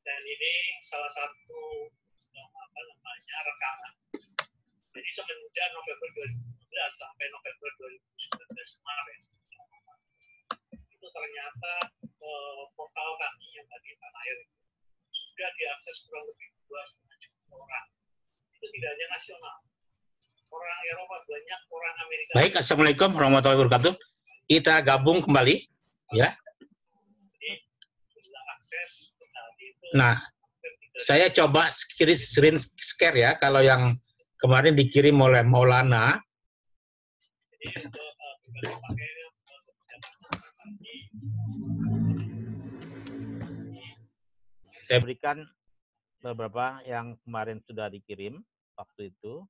Dan ini salah satu apa namanya rekaman. Jadi semenjak November 2015 sampai November 2019 kemarin, itu ternyata portal kami yang tadi Tanah Air itu sudah diakses kurang lebih 2,5 juta orang. Itu tidak hanya nasional. Orang Eropa banyak, orang Amerika. Baik, Assalamualaikum warahmatullahi wabarakatuh. Kita gabung kembali, ya. Jadi sudah akses itu. Nah, saya coba screen share ya, kalau yang kemarin dikirim oleh Maulana. Jadi untuk pakai saya berikan beberapa yang kemarin sudah dikirim waktu itu.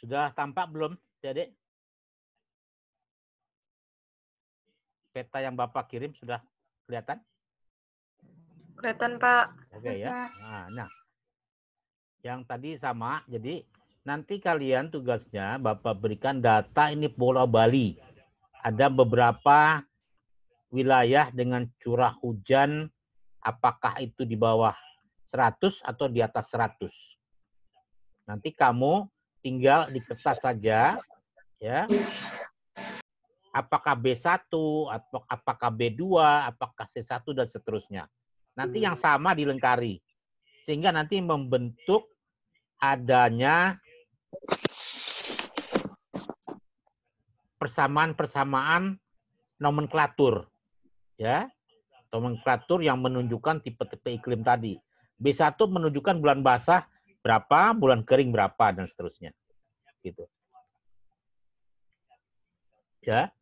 Sudah tampak belum, Adik? Peta yang Bapak kirim sudah kelihatan? Kelihatan, Pak. Oke ya. Nah, yang tadi sama, jadi nanti kalian tugasnya Bapak berikan data ini Pulau Bali. Ada beberapa wilayah dengan curah hujan, apakah itu di bawah 100 atau di atas 100. Nanti kamu tinggal di kertas saja, ya. Apakah B1, apakah B2, apakah C1, dan seterusnya. Nanti yang sama dilengkari. Sehingga nanti membentuk adanya persamaan-persamaan nomenklatur. Ya, nomenklatur yang menunjukkan tipe-tipe iklim tadi. B1 menunjukkan bulan basah berapa, bulan kering berapa, dan seterusnya. Gitu. Ya.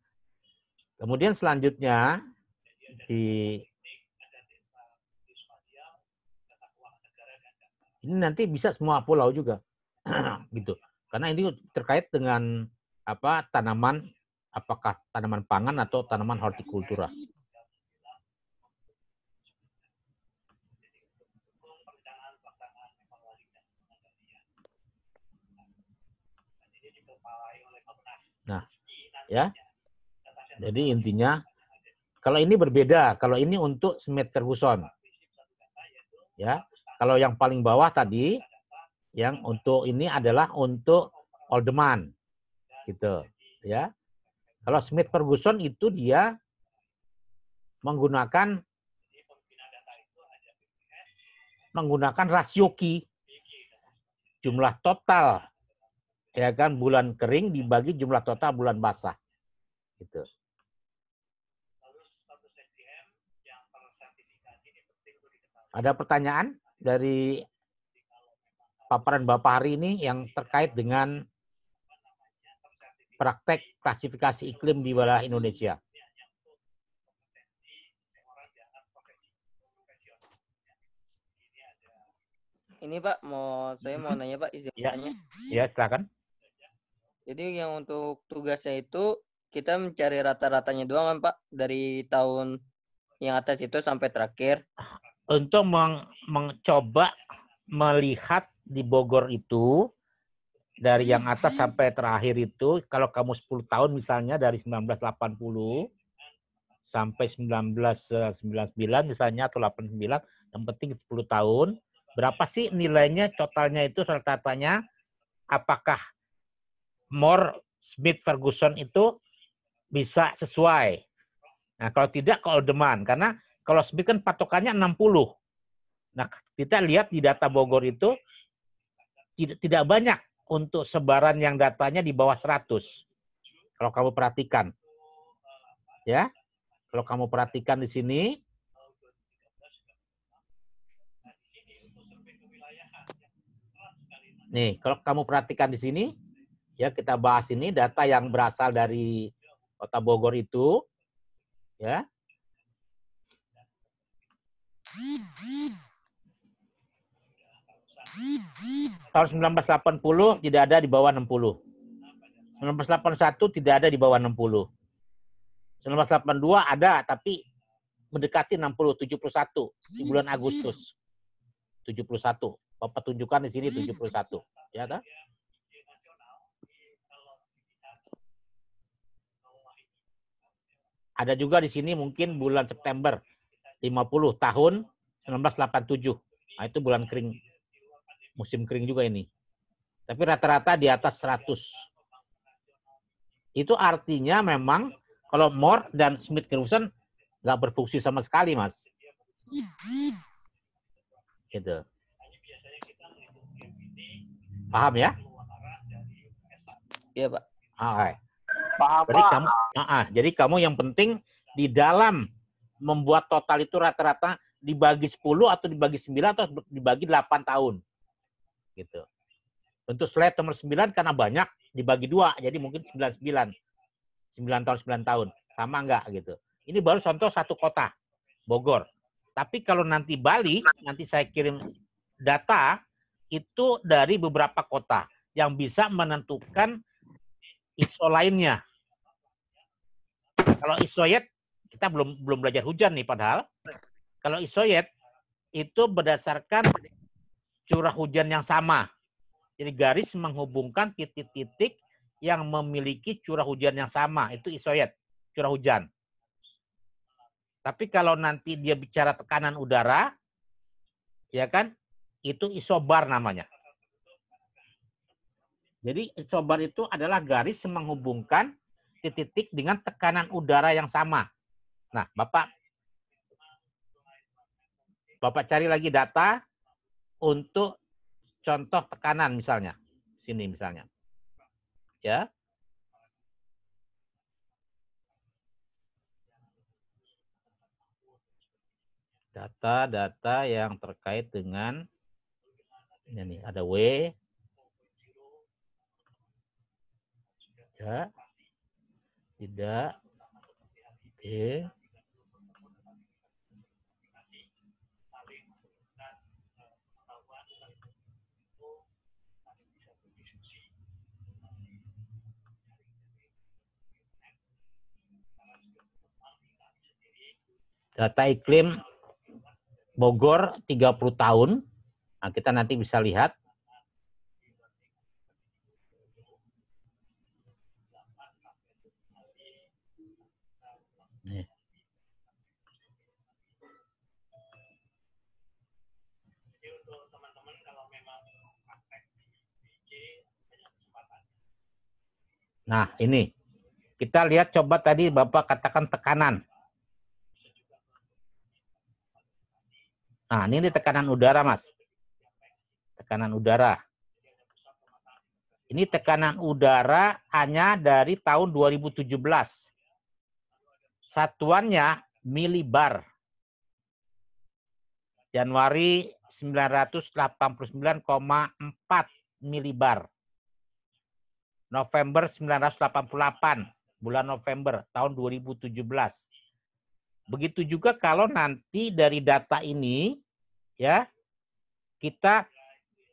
Kemudian selanjutnya ini nanti bisa semua pulau juga. Gitu. Karena ini terkait dengan apa tanaman, apakah tanaman pangan atau tanaman hortikultura. Nah, ya. Jadi intinya, kalau ini berbeda. Kalau ini untuk Smith Ferguson. Ya. Kalau yang paling bawah tadi, yang untuk ini adalah untuk Oldman. Gitu. Ya. Kalau Smith Ferguson itu dia menggunakan rasio Q. Jumlah total, ya kan, bulan kering dibagi jumlah total bulan basah. Gitu. Ada pertanyaan dari paparan Bapak hari ini yang terkait dengan praktek klasifikasi iklim di wilayah Indonesia? Ini Pak, saya mau nanya Pak, izin Ya, silakan. Jadi yang untuk tugasnya itu kita mencari rata-ratanya doang kan Pak, dari tahun yang atas itu sampai terakhir. Untuk mencoba melihat di Bogor itu dari yang atas sampai terakhir itu, kalau kamu 10 tahun misalnya dari 1980 sampai 1999 misalnya atau 89, yang penting 10 tahun, berapa sih nilainya totalnya itu rata-ratanya? Apakah Moore, Smith, Ferguson itu bisa sesuai? Nah, kalau tidak ke Oldman, karena kalau Smith kan patokannya 60. Nah, kita lihat di data Bogor itu tidak banyak untuk sebaran yang datanya di bawah 100. Kalau kamu perhatikan. Ya. Kalau kamu perhatikan di sini, Nih, kalau kamu perhatikan di sini, ya kita bahas ini data yang berasal dari Kota Bogor itu, ya. Tahun 1980 tidak ada di bawah 60. 1981 tidak ada di bawah 60. 1982 ada tapi mendekati 60, 71 di bulan Agustus. 71. Bapak tunjukkan di sini 71. Ya, tak? Ada juga di sini mungkin bulan September 50 tahun 1987. Nah, itu bulan kering. Musim kering juga ini. Tapi rata-rata di atas 100. Itu artinya memang kalau Moore dan Smith-Grierson nggak berfungsi sama sekali, Mas. Gitu. Paham ya? Iya, Pak. Okay. Paham, Jadi Pak. jadi kamu yang penting di dalam membuat total itu rata-rata dibagi 10 atau dibagi 9 atau dibagi 8 tahun. Gitu. Untuk slide nomor 9 karena banyak dibagi 2, jadi mungkin 99. 9 tahun, 9 tahun. Sama enggak gitu. Ini baru contoh satu kota, Bogor. Tapi kalau nanti Bali, nanti saya kirim data itu dari beberapa kota yang bisa menentukan ISO lainnya. Kalau ISOYET, kita belum belajar hujan nih padahal. Kalau ISOYET itu berdasarkan curah hujan yang sama. Jadi garis menghubungkan titik-titik yang memiliki curah hujan yang sama. Itu ISOYET, curah hujan. Tapi kalau nanti dia bicara tekanan udara, ya kan, itu isobar namanya. Jadi isobar itu adalah garis menghubungkan titik-titik dengan tekanan udara yang sama. Nah, Bapak cari lagi data untuk contoh tekanan misalnya. Sini misalnya. Ya. Data-data yang terkait dengan ini ada W. Ya. Tidak. Oke. Data iklim Bogor 30 tahun. Nah, kita nanti bisa lihat. Nih. Nah, ini. Kita lihat coba tadi Bapak katakan tekanan. Nah, ini tekanan udara, Mas. Tekanan udara. Ini tekanan udara hanya dari tahun 2017. Satuannya milibar. Januari 989,4 milibar. November 988, bulan November tahun 2017. Begitu juga kalau nanti dari data ini, ya, kita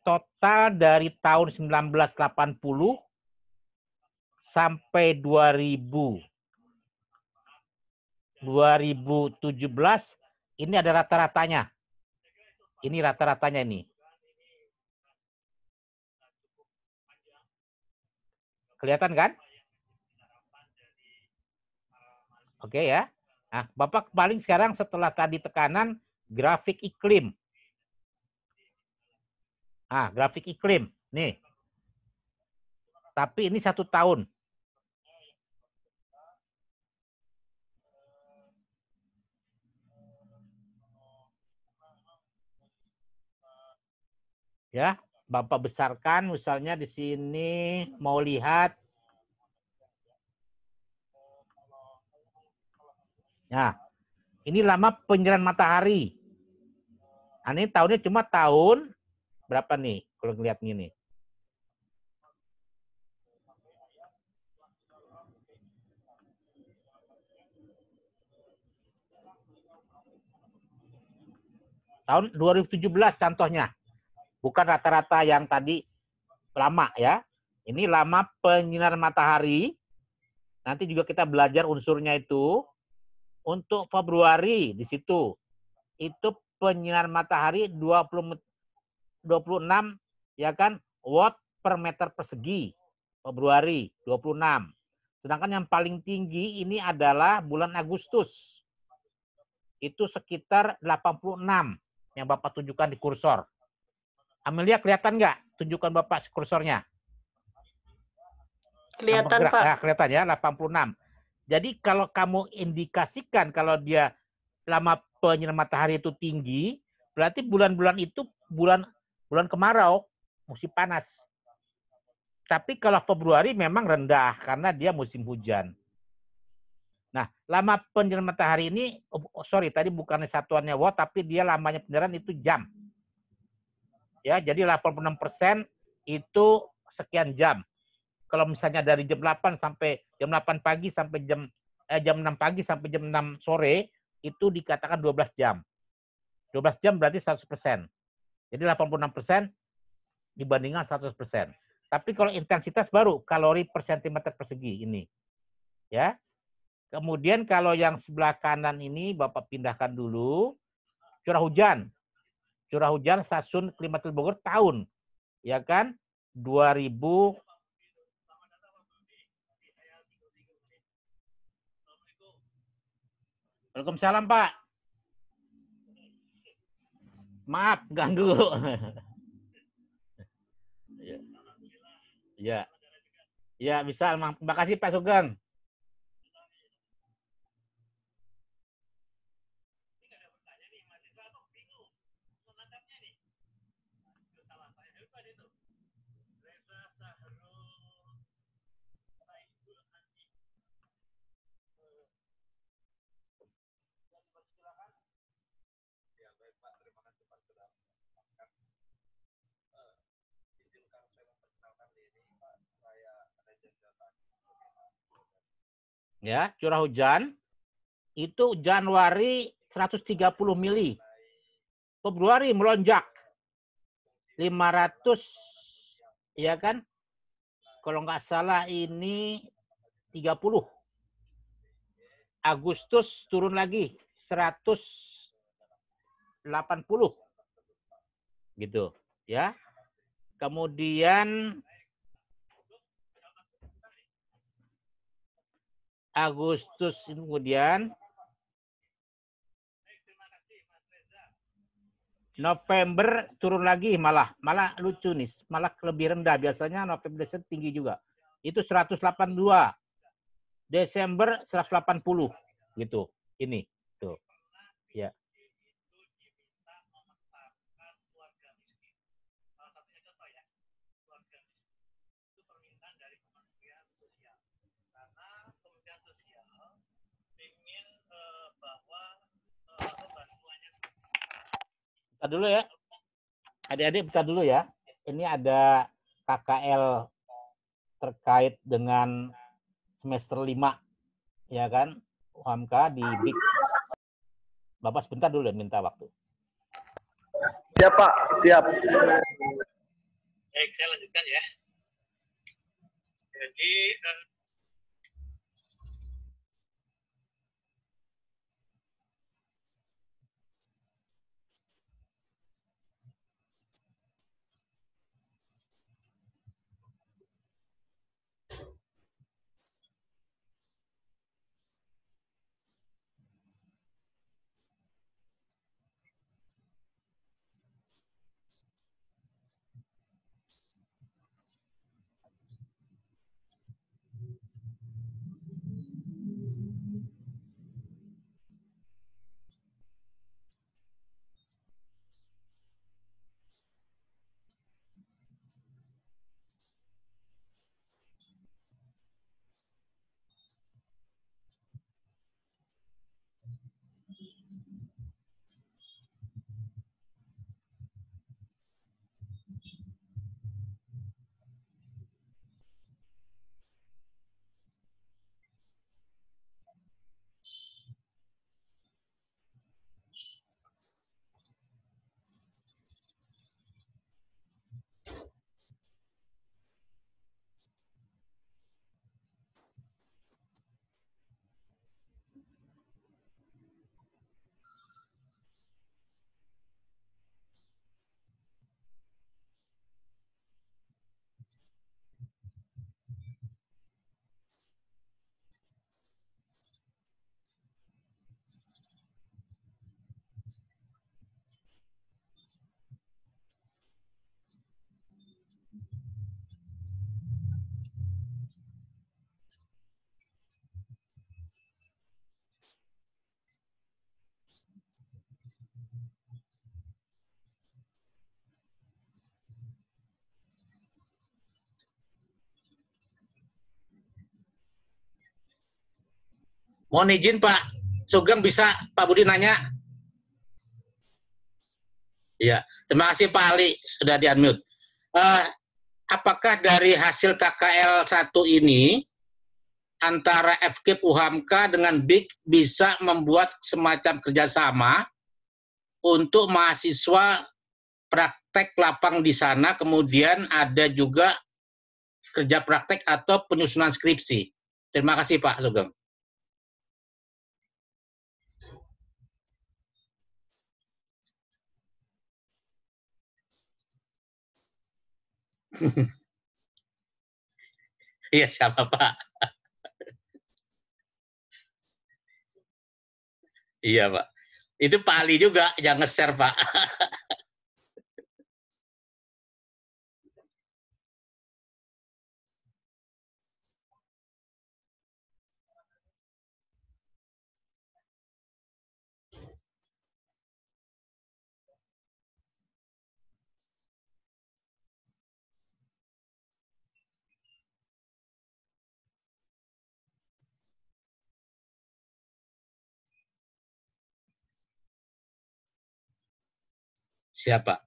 total dari tahun 1980 sampai 2017, ini ada rata-ratanya. Ini rata-ratanya ini. Kelihatan kan? Oke ya. Nah, Bapak paling sekarang setelah tadi tekanan, grafik iklim. Ah, grafik iklim. Nih. Tapi ini 1 tahun. Ya, Bapak besarkan misalnya di sini mau lihat. Nah, ini lama penyerahan matahari. Nah, ini tahunnya cuma tahun berapa nih kalau ngeliat gini? Tahun 2017 contohnya. Bukan rata-rata yang tadi lama ya. Ini lama penyinaran matahari. Nanti juga kita belajar unsurnya itu. Untuk Februari di situ. Itu penyinaran matahari 26 ya kan watt per meter persegi. Februari 26. Sedangkan yang paling tinggi ini adalah bulan Agustus. Itu sekitar 86 yang Bapak tunjukkan di kursor. Amelia kelihatan nggak? Tunjukkan Bapak kursornya. Kelihatan, Pak. Nah, kelihatan ya, 86. Jadi kalau kamu indikasikan kalau dia lama penyinaran matahari itu tinggi, berarti bulan-bulan itu bulan kemarau, musim panas. Tapi kalau Februari memang rendah karena dia musim hujan. Nah, lama penyinaran matahari ini, tadi bukan satuannya watt, tapi dia lamanya penyinaran itu jam. Ya, jadi 86% itu sekian jam. Kalau misalnya dari jam 8 sampai jam 8 pagi sampai jam 6 pagi sampai jam 6 sore itu dikatakan 12 jam. 12 jam berarti 100%. Jadi 86% dibandingkan 100%. Tapi kalau intensitas baru kalori per sentimeter persegi ini. Ya. Kemudian kalau yang sebelah kanan ini Bapak pindahkan dulu curah hujan. Curah hujan stasiun Klimatil Bogor tahun, ya kan? 2000. Waalaikumsalam, Pak. Maaf, ganggu. Ya. Ya, bisa. Terima kasih, Pak Sugeng. Ya, curah hujan itu Januari 130 mili. Februari melonjak 500, ya kan? Kalau nggak salah ini 30. Agustus turun lagi 180. Gitu, ya. Kemudian Agustus kemudian November turun lagi malah lucu nih, malah lebih rendah. Biasanya November tinggi juga. Itu 182. Desember 180 gitu. Ini tuh. Ya. Bentar dulu ya. Adik-adik bentar dulu ya. Ini ada KKL terkait dengan semester 5 ya kan? UHAMK di BIK. Bapak sebentar dulu minta waktu. Siap, Pak. Siap. Baik, saya lanjutkan ya. Jadi Mohon izin Pak Sugeng, bisa Pak Budi nanya? Iya, terima kasih Pak Ali sudah di-unmute. Apakah dari hasil KKL 1 ini antara FKIP UHAMKA dengan BIK bisa membuat semacam kerjasama untuk mahasiswa praktek lapang di sana, kemudian ada juga kerja praktek atau penyusunan skripsi? Terima kasih Pak Sugeng. Iya, siapa Pak? Iya Pak. Itu Pak Ali juga yang nge-share Pak. Siapa?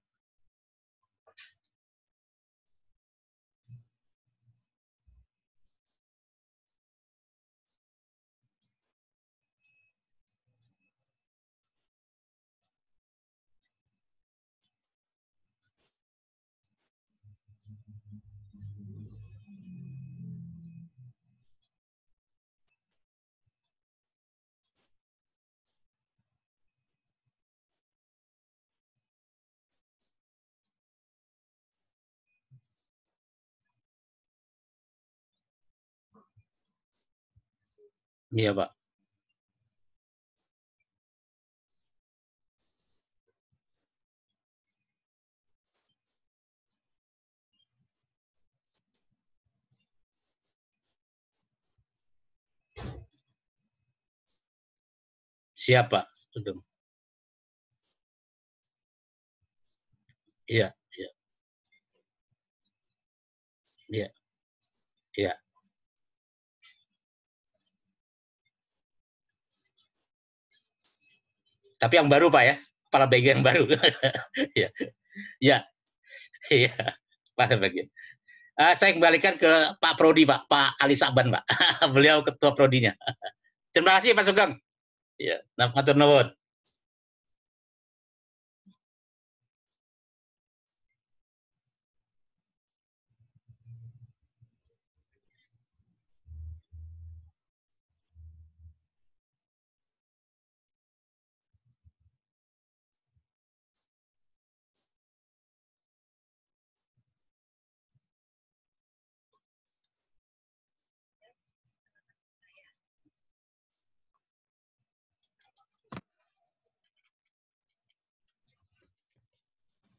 Iya Pak. Siapa? Sugeng. Iya, iya, iya, iya. Tapi yang baru Pak ya, kepala bagian yang baru. Iya, iya, iya, kepala bagian. Saya kembalikan ke Pak Prodi Pak, Pak Ali Saban Pak. Beliau ketua Prodinya. Terima kasih Pak Sugeng. Iya, matur nuwun.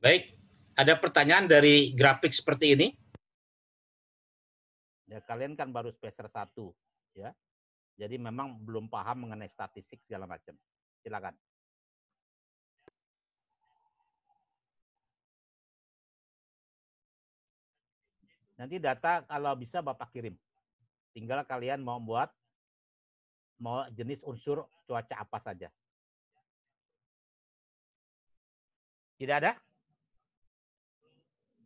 Baik, ada pertanyaan dari grafik seperti ini? Ya, kalian kan baru semester 1, ya. Jadi memang belum paham mengenai statistik segala macam. Silakan. Nanti data kalau bisa Bapak kirim. Tinggal kalian mau jenis unsur cuaca apa saja. Tidak ada?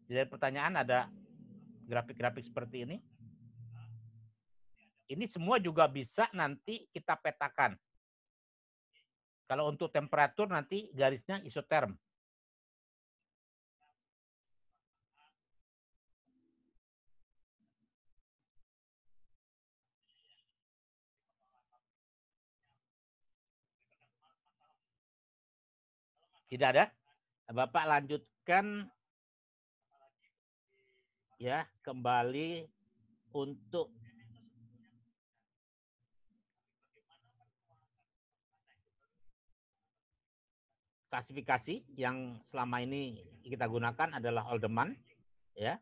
Tidak ada pertanyaan, ada grafik-grafik seperti ini. Ini semua juga bisa nanti kita petakan. Kalau untuk temperatur nanti garisnya isoterm. Tidak ada? Bapak lanjutkan ya, kembali untuk klasifikasi yang selama ini kita gunakan adalah Olderman, ya.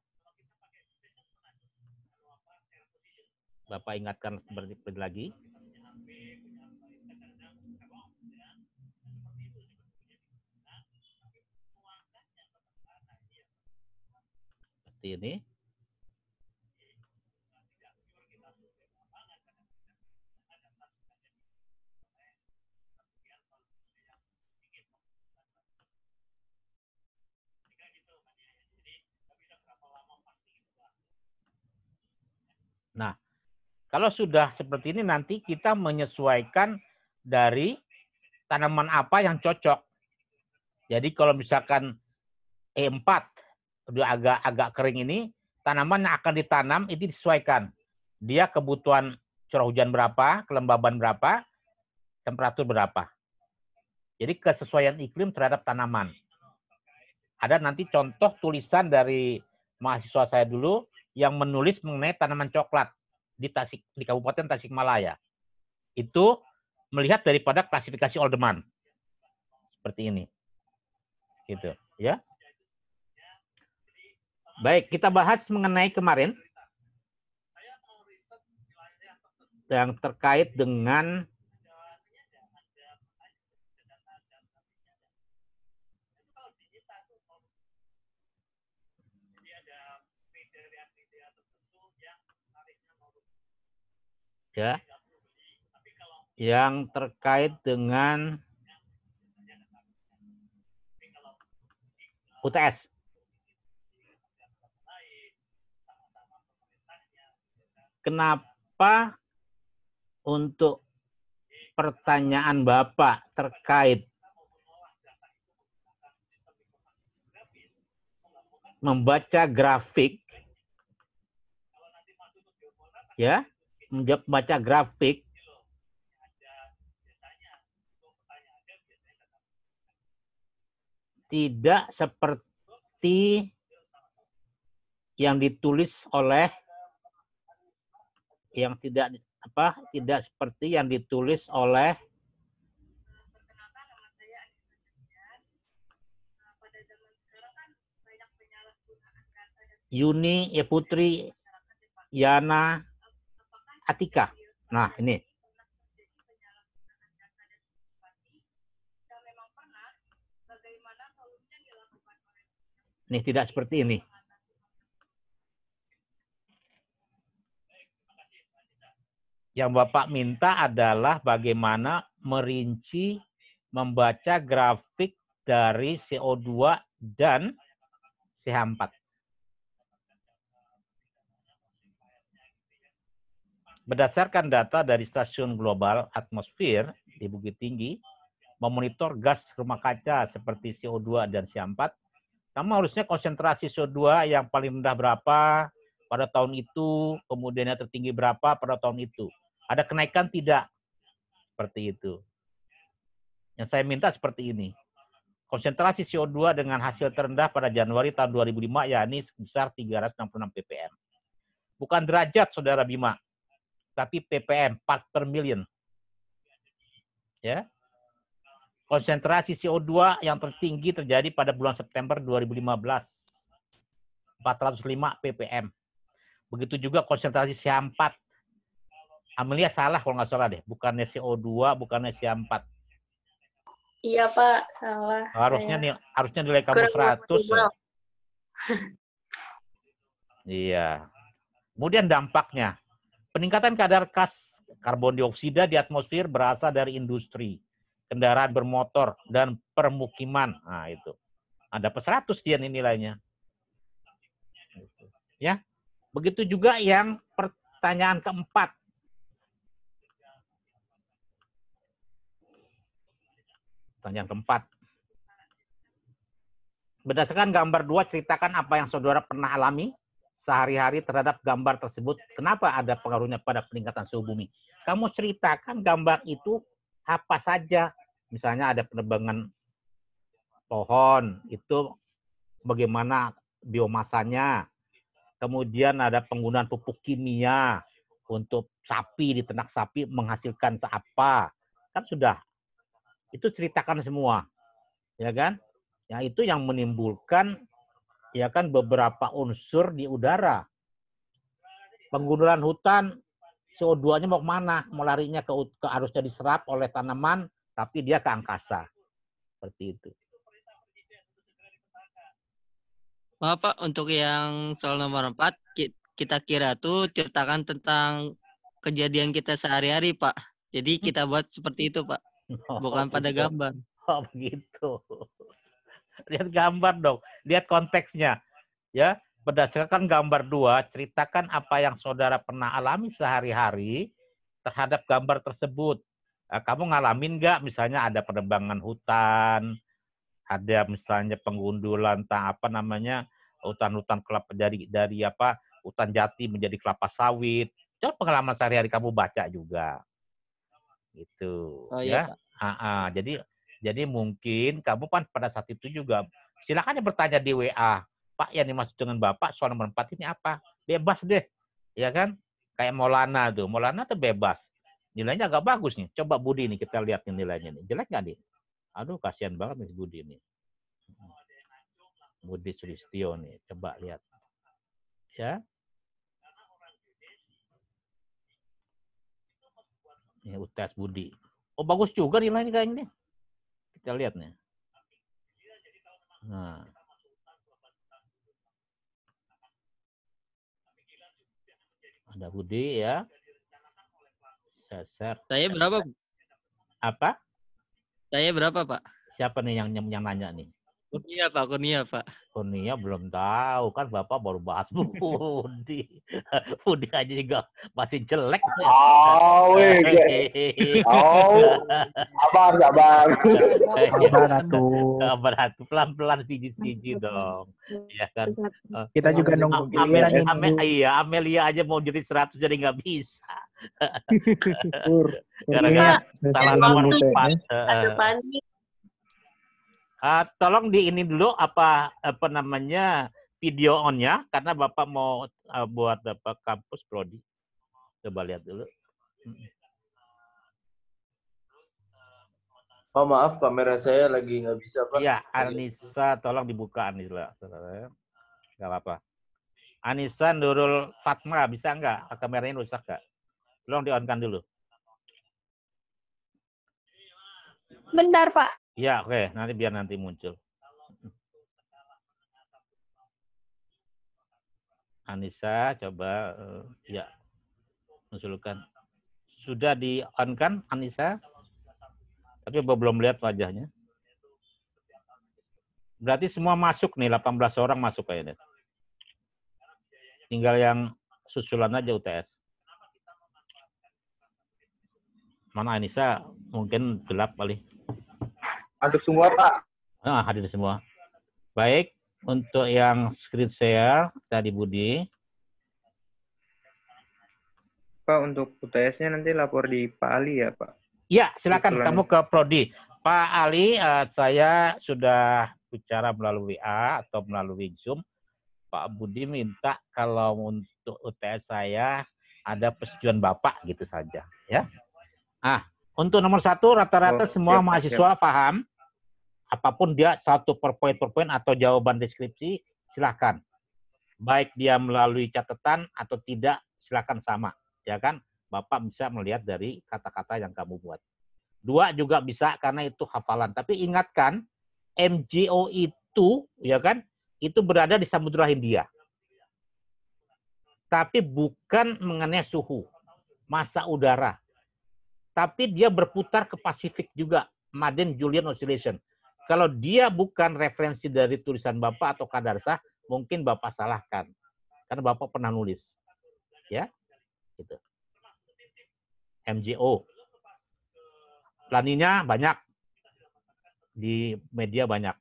Bapak ingatkan seperti lagi. Seperti ini. Nah, kalau sudah seperti ini nanti kita menyesuaikan dari tanaman apa yang cocok. Jadi kalau misalkan E4 udah agak kering ini, tanaman yang akan ditanam itu disesuaikan. Dia kebutuhan curah hujan berapa, kelembaban berapa, temperatur berapa. Jadi kesesuaian iklim terhadap tanaman. Ada nanti contoh tulisan dari mahasiswa saya dulu yang menulis mengenai tanaman coklat di Kabupaten Tasikmalaya. Itu melihat daripada klasifikasi Oldeman. Seperti ini. Gitu, ya. Baik, kita bahas mengenai kemarin yang terkait dengan ya, yang terkait dengan UTS. Kenapa untuk pertanyaan Bapak terkait membaca grafik, ya, membaca grafik tidak seperti yang ditulis oleh tidak seperti yang ditulis oleh Yuni, Putri, Yana, Atika. Nah, ini. Ini tidak seperti ini. Yang Bapak minta adalah bagaimana merinci membaca grafik dari CO2 dan CH4. Berdasarkan data dari Stasiun Global Atmosfer di Bukit Tinggi, memonitor gas rumah kaca seperti CO2 dan CH4, kamu harusnya konsentrasi CO2 yang paling rendah berapa pada tahun itu, kemudian yang tertinggi berapa pada tahun itu. Ada kenaikan tidak? Seperti itu. Yang saya minta seperti ini. Konsentrasi CO2 dengan hasil terendah pada Januari tahun 2005, yakni sebesar 366 ppm. Bukan derajat, Saudara Bima, tapi ppm, part per million. Ya. Konsentrasi CO2 yang tertinggi terjadi pada bulan September 2015, 405 ppm. Begitu juga konsentrasi CH4. Amelia salah kalau nggak salah deh, bukannya CO2, bukannya CH4. Iya Pak, salah. Harusnya nilai kamu 100 ya. Iya. Kemudian dampaknya, peningkatan kadar gas karbon dioksida di atmosfer berasal dari industri, kendaraan bermotor, dan permukiman. Nah, itu. Ada 100 dia nih nilainya. Ya. Begitu juga yang pertanyaan keempat. Pertanyaan keempat. Berdasarkan gambar 2, ceritakan apa yang saudara pernah alami sehari-hari terhadap gambar tersebut. Kenapa ada pengaruhnya pada peningkatan suhu bumi? Kamu ceritakan gambar itu apa saja. Misalnya ada penebangan pohon, itu bagaimana biomasanya. Kemudian ada penggunaan pupuk kimia untuk sapi, di ternak sapi menghasilkan apa. Kan sudah. Itu ceritakan semua. Ya kan? Ya, itu yang menimbulkan ya kan beberapa unsur di udara. Penggundulan hutan, CO2-nya mau kemana? Mau larinya ke harusnya diserap oleh tanaman, tapi dia ke angkasa. Seperti itu. Pak, untuk yang soal nomor 4, kita kira tuh ceritakan tentang kejadian kita sehari-hari, Pak. Jadi kita buat seperti itu, Pak. Bukan pada gambar. Oh, begitu. Lihat gambar dong, lihat konteksnya. Ya, berdasarkan gambar 2, ceritakan apa yang saudara pernah alami sehari-hari terhadap gambar tersebut. Kamu ngalamin nggak misalnya ada penebangan hutan, ada misalnya pengundulan hutan-hutan kelapa dari hutan jati menjadi kelapa sawit. Coba pengalaman sehari-hari kamu baca juga. Gitu, Oh iya, ya. Pak. Jadi mungkin kamu kan pada saat itu juga silakan bertanya di WA, Pak, yang dimaksud dengan Bapak soal nomor 4 ini apa? Bebas deh, ya kan? Kayak Maulana tuh bebas. Nilainya agak bagus nih. Coba Budi nih kita lihat nih nilainya nih. Jelek nggak nih? Aduh, kasihan banget nih Budi nih. Budi Sulistyo nih, coba lihat. Ya. Ini UTS Budi. Oh, bagus juga nilainya kayaknya nih. Kita lihat nih. Nah. Ada Budi ya. Seser. Saya berapa? Apa? Saya berapa, Pak? Siapa nih yang nanya nih? Kurnia, Pak. Kurnia, Pak. Kurnia belum tahu kan Bapak baru bahas Budi. Budi aja juga masih jelek. Sabar. Sabar atuh. Sabar atuh, pelan-pelan siji-siji dong. Ya kan. Kita juga nunggu giliran ini. Amelia aja mau jadi 100 jadi nggak bisa. Gara-gara salah nomor 4. Ada panik. Tolong di ini dulu video on-nya karena Bapak mau buat kampus prodi. Coba lihat dulu. Oh maaf, kamera saya lagi nggak bisa, Pak. Iya, Anissa, tolong dibuka Anissa. Nggak apa-apa. Anissa Nurul Fatma, bisa nggak? Kameranya rusak nggak? Tolong di-on-kan dulu. Bentar, Pak. Ya, oke. Biar nanti muncul. Anissa, coba ya usulkan. Sudah di-on kan, Anissa? Tapi belum lihat wajahnya. Berarti semua masuk nih, 18 orang masuk kayaknya. Tinggal yang susulan aja UTS. Mana Anissa? Mungkin gelap kali. Hadir semua, Pak. Hadir semua. Baik, untuk yang screen share tadi Budi. Pak, untuk UTS-nya nanti lapor di Pak Ali ya, Pak? Ya, silakan kamu ke Prodi. Pak Ali, saya sudah bicara melalui WA atau melalui Zoom. Pak Budi minta kalau untuk UTS saya ada persetujuan Bapak gitu saja, ya. Untuk nomor 1 rata-rata semua mahasiswa paham. Apapun dia satu per poin atau jawaban deskripsi, silakan. Baik dia melalui catatan atau tidak, silakan sama, ya kan? Bapak bisa melihat dari kata-kata yang kamu buat. 2 juga bisa karena itu hafalan. Tapi ingatkan, MGO itu, ya kan? Itu berada di Samudra Hindia. Tapi bukan mengenai suhu, massa udara. Tapi dia berputar ke Pasifik juga, Madden-Julian Oscillation. Kalau dia bukan referensi dari tulisan Bapak atau Kadarsah, mungkin Bapak salahkan. Karena Bapak pernah nulis. Ya, gitu. MGO. Laninya banyak. Di media banyak.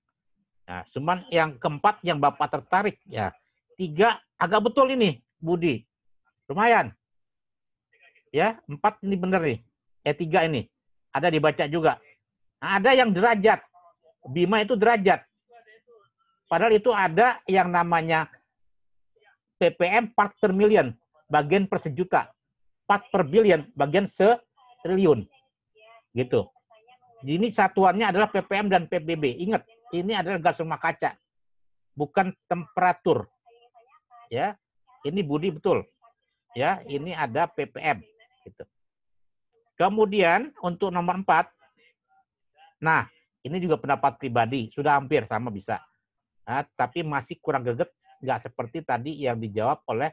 Nah, cuman yang keempat yang Bapak tertarik, ya. 3, agak betul ini, Budi. Lumayan. Ya, 4 ini benar nih. 3 ini. Ada dibaca juga. Nah, ada yang derajat. Bima itu derajat. Padahal itu ada yang namanya ppm part per million, bagian per sejuta. Part per billion, bagian setriliun. Gitu. Ini satuannya adalah ppm dan pbb. Ingat, ini adalah gas rumah kaca. Bukan temperatur. Ya. Ini Budi betul. Ya, ini ada ppm gitu. Kemudian untuk nomor 4, nah ini juga pendapat pribadi, sudah hampir sama bisa. Nah, tapi masih kurang greget, nggak seperti tadi yang dijawab oleh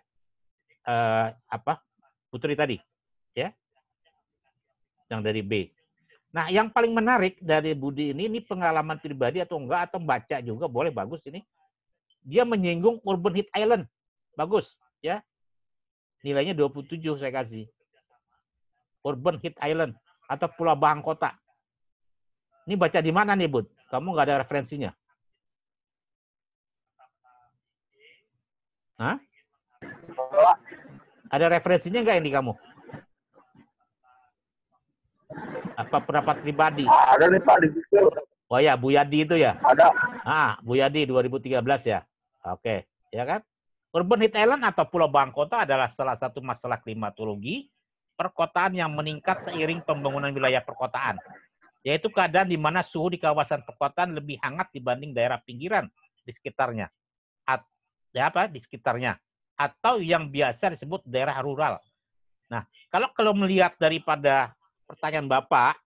Putri tadi, ya, yang dari B. Nah, yang paling menarik dari Budi ini pengalaman pribadi atau enggak, atau baca juga boleh, bagus ini. dia menyinggung urban heat island. Bagus, ya. Nilainya 27 saya kasih. Urban heat island atau Pulau Bangkota. Ini baca di mana nih, Bud? Kamu nggak ada referensinya? Hah? Ada referensinya nggak ini kamu? Apa pendapat pribadi? Ada nih Pak di situ. Oh ya, Bu Yadi itu ya? Ada. Bu Yadi 2013 ya? Oke, ya kan? Urban heat island atau Pulau Bangkota adalah salah satu masalah klimatologi perkotaan yang meningkat seiring pembangunan wilayah perkotaan. Yaitu keadaan di mana suhu di kawasan perkotaan lebih hangat dibanding daerah pinggiran di sekitarnya. Di sekitarnya. Atau yang biasa disebut daerah rural. Nah, kalau melihat daripada pertanyaan Bapak,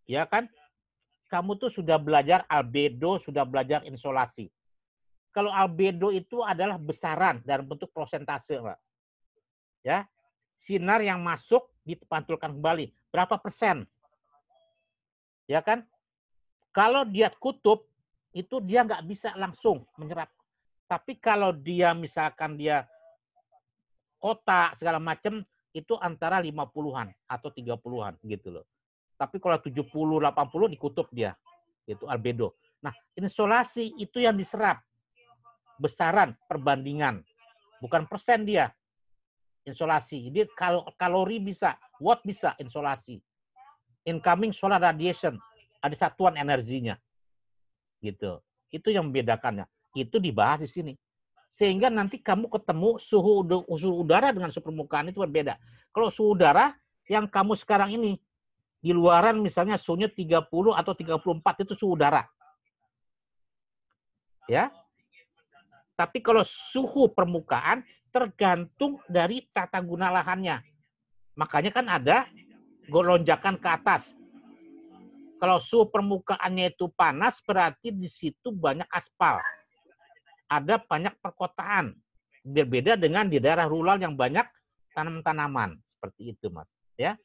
ya kan, kamu tuh sudah belajar albedo, sudah belajar insolasi. Kalau albedo itu adalah besaran dalam bentuk prosentase, Pak. Ya, sinar yang masuk dipantulkan kembali. Berapa persen? Ya kan? Kalau dia kutub, itu dia nggak bisa langsung menyerap. Tapi kalau dia misalkan dia kota segala macam, itu antara 50-an atau 30-an gitu loh. Tapi kalau 70, 80 di kutub dia. Itu albedo. Nah, insolasi itu yang diserap. Besaran, perbandingan. Bukan persen dia. Insolasi. Jadi kalori bisa, watt bisa insolasi. Incoming solar radiation. Ada satuan energinya. Gitu. Itu yang membedakannya. Itu dibahas di sini. Sehingga nanti kamu ketemu suhu udara dengan suhu permukaan itu berbeda. Kalau suhu udara yang kamu sekarang ini, di luaran misalnya suhunya 30 atau 34 itu suhu udara. Ya. Tapi kalau suhu permukaan tergantung dari tata guna lahannya. Makanya kan ada lonjakan ke atas. Kalau suhu permukaannya itu panas, berarti di situ banyak aspal. Ada banyak perkotaan. Berbeda dengan di daerah rural yang banyak tanam-tanaman. Seperti itu, Mas. Ya.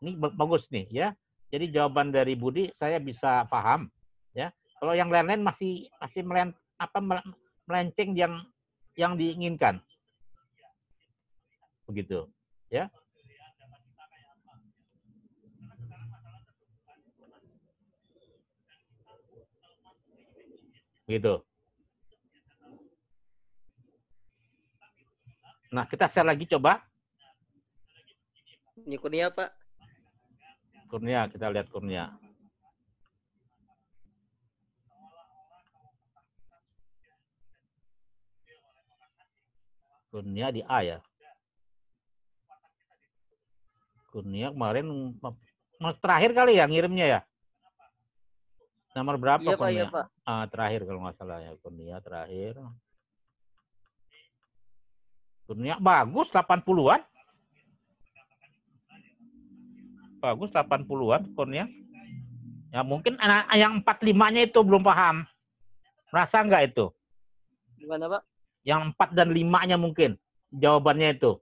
Ini bagus nih, ya. Jadi jawaban dari Budi saya bisa paham, ya. Kalau yang lain-lain masih melenceng yang diinginkan. Begitu, ya. Gitu. Nah, kita share lagi coba. Ini Kurnia, Pak. Kurnia, kita lihat Kurnia. Kurnia di A ya. Kurnia kemarin terakhir kali ya ngirimnya ya. Nomor berapa Iya, Pak, Kurnia? iya, Pak. Terakhir kalau nggak salah ya. Kurnia terakhir. Kurnia bagus 80-an. Bagus 80-an Kurnia. Ya mungkin anak yang 45-nya itu belum paham. Merasa nggak itu? Gimana, Pak? Yang 4 dan 5-nya mungkin jawabannya itu.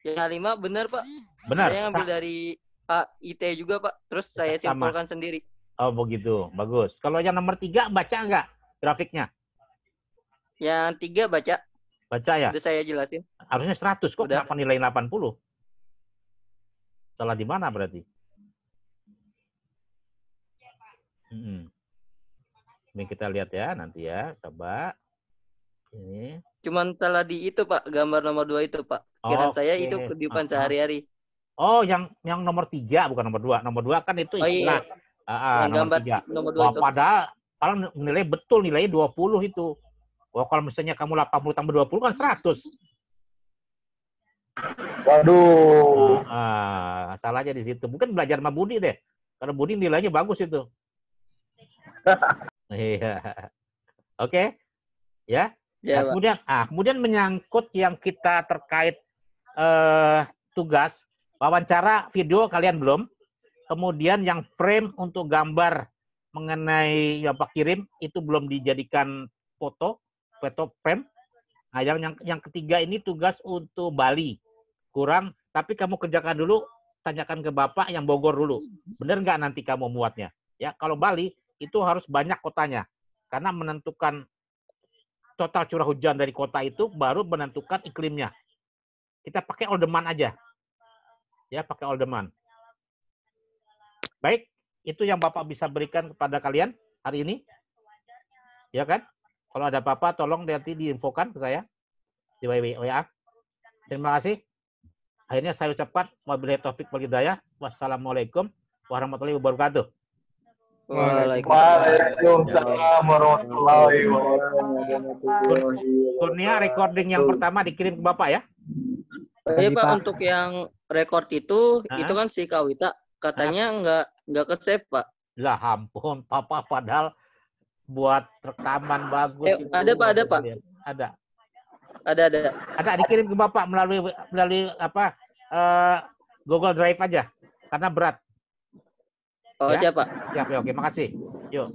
Yang 5 benar, Pak. Benar. Saya ngambil dari IT juga, Pak. Terus saya simpulkan sendiri. Oh, begitu. Bagus. Kalau yang nomor 3 baca nggak grafiknya? Yang 3 baca. Baca ya? Udah saya jelasin. Harusnya 100 kok. Udah. Kenapa nilai 80? Salah di mana berarti? Ini kita lihat ya nanti ya. Coba. Ini. Cuman salah di itu, Pak. Gambar nomor 2 itu, Pak. Kiraan saya itu kehidupan sehari-hari. Oh, yang nomor 3 bukan nomor 2. Nomor 2 kan itu istilah. Yang gambar nomor 2 itu. Padahal nilai betul nilainya 20 itu. Oh, kalau misalnya kamu 80 tambah 20 kan 100. Waduh. Salahnya di situ. Mungkin belajar sama Budi deh. Karena Budi nilainya bagus itu. Iya. Oke. Ya. Ya, kemudian menyangkut yang kita terkait tugas wawancara video kalian belum. Kemudian yang frame untuk gambar mengenai yang Pak kirim itu belum dijadikan foto frame. Nah, yang ketiga ini tugas untuk Bali. Kurang, tapi kamu kerjakan dulu, tanyakan ke Bapak yang Bogor dulu. Benar nggak nanti kamu muatnya? Ya, kalau Bali itu harus banyak kotanya. Karena menentukan total curah hujan dari kota itu baru menentukan iklimnya. Kita pakai all demand aja. Ya, pakai all demand. Baik, itu yang Bapak bisa berikan kepada kalian hari ini. Ya kan? Kalau ada apa-apa tolong nanti diinfokan ke saya di WA. Terima kasih. Akhirnya saya ucapkan wabillahi taufik wal hidayah. Wassalamualaikum warahmatullahi wabarakatuh. Waalaikumsalam warahmatullahi wabarakatuh. Kurnia recording yang pertama dikirim ke Bapak ya. Iya Pak, untuk yang record itu kan si Kawita katanya nggak ke save Pak. Lah ampun, Papa padahal buat rekaman bagus. Ada Pak, ada Pak. Ada. Ada dikirim ke Bapak melalui apa? Google Drive aja karena berat. Oh, ya? siap Pak. Siap ya, oke, makasih. Yuk.